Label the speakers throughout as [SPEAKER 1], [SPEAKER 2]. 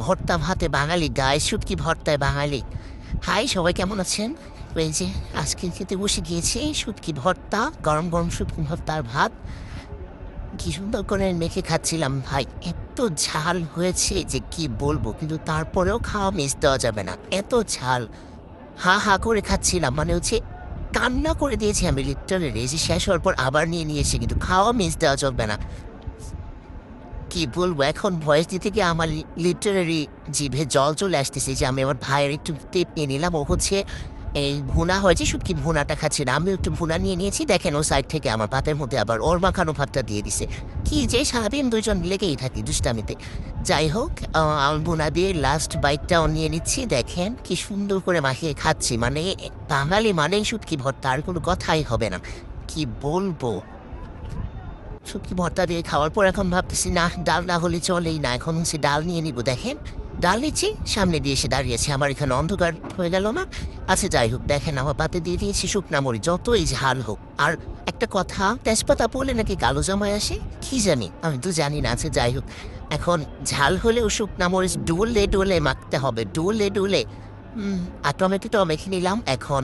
[SPEAKER 1] ভর্তা ভাতে বাঙালি, গায়ে শুটকি ভর্তায় বাঙালি। হাই, সবাই কেমন আছেন? এই যে আজকে খেতে বসে গিয়েছি শুটকি ভর্তা, গরম গরম শুটকি ভর্তার ভাত। কি সুন্দর করে মেখে খাচ্ছিলাম ভাই। এত ঝাল হয়েছে যে কি বলবো, কিন্তু তারপরেও খাওয়া মিস দেওয়া যাবে না, এত ঝাল। হা হা করে খাচ্ছিলাম, মানে হচ্ছে কান্না করে দিয়েছি আমি লিটারেলি। এই যে শেষ হওয়ার পর আবার নিয়ে এসে, কিন্তু খাওয়া মিস দেওয়া যাবে না। কি বলবো, এখন ভয়েস দিতে গিয়ে আমার লিটারেলি জিভে জল চলে আসতেছে। যে আমি আমার ভাইয়ের একটু টেপ নিয়ে নিলাম, ও হচ্ছে এই ভুনা হয়েছে শুটকি ভুনাটা খাচ্ছে না, আমিও একটু ভুনা নিয়ে নিয়েছি। দেখেন ও সাইড থেকে আমার ভাতের মধ্যে আবার ওর মাখানো ভাতটা দিয়ে দিছে। কি যে সারাদিন দুইজন লেগেই থাকি দুষ্টামিতে। যাই হোক, আমি ভুনা দিয়ে লাস্ট বাইটটাও নিয়ে নিচ্ছি। দেখেন কি সুন্দর করে মাখিয়ে খাচ্ছি, মানে বাঙালি মানেই শুটকি ভর্তা, আর কোনো কথাই হবে না। কি বলবো, শুটকি ভর্তা দিয়ে খাওয়ার পর এখন ভাবতেছি না, ডাল না হলে চলেই না। এখন হচ্ছে ডাল নিয়ে নিব। দেখেন ডাল নিচ্ছি, সামনে দিয়ে এসে দাঁড়িয়েছে, আমার এখানে অন্ধকার হয়ে গেল না? আচ্ছা যাই হোক, দেখেন আমার পাতে দিয়ে দিয়েছি শুকনা মরিচ, যতই ঝাল হোক। আর একটা কথা, তেজপাতা পড়লে নাকি কালো জামাই আসে, কি জানি, আমি তো জানি না। আচ্ছা যাই হোক, এখন ঝাল হলেও শুকনা মরিচ ডুলে ডুলে মাখতে হবে, ডুলে ডুলে। আর টমেটোটাও মেখে নিলাম। এখন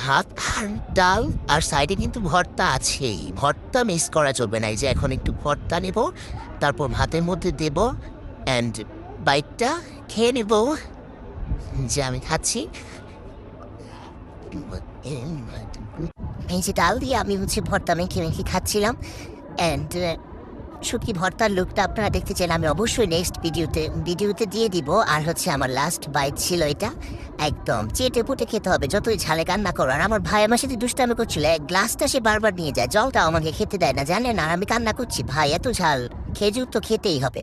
[SPEAKER 1] ভাত আর ডাল, আর সাইডে কিন্তু ভর্তা আছেই, ভর্তা মিস করা চলবে না। এই যে এখন একটু ভর্তা নেব, তারপর ভাতের মধ্যে দেব, অ্যান্ড বাইটটা খেয়ে নেব। যে আমি খাচ্ছি, এই যে ডাল দিয়ে আমি হচ্ছে ভর্তা মেখে মেখে খাচ্ছিলাম। অ্যান্ড শুটকি ভর্তার লুকটা আপনারা দেখতে চাইলে আমি অবশ্যই নেক্সট ভিডিওতে দিয়ে দিব। আর হচ্ছে আমার লাস্ট বাইট ছিল এটা, একদম চেটে পুটে খেতে হবে, যতই ঝালে কান্না করো। আর আমার ভাই আমার সাথে দুষ্টামি করছিল, এক গ্লাসটা সে বারবার নিয়ে যায়, জলটা আমাকে খেতে দেয় না, জানেন? আর আমি কান্না করছি, ভাই এত ঝাল, খেজুর তো খেতেই হবে।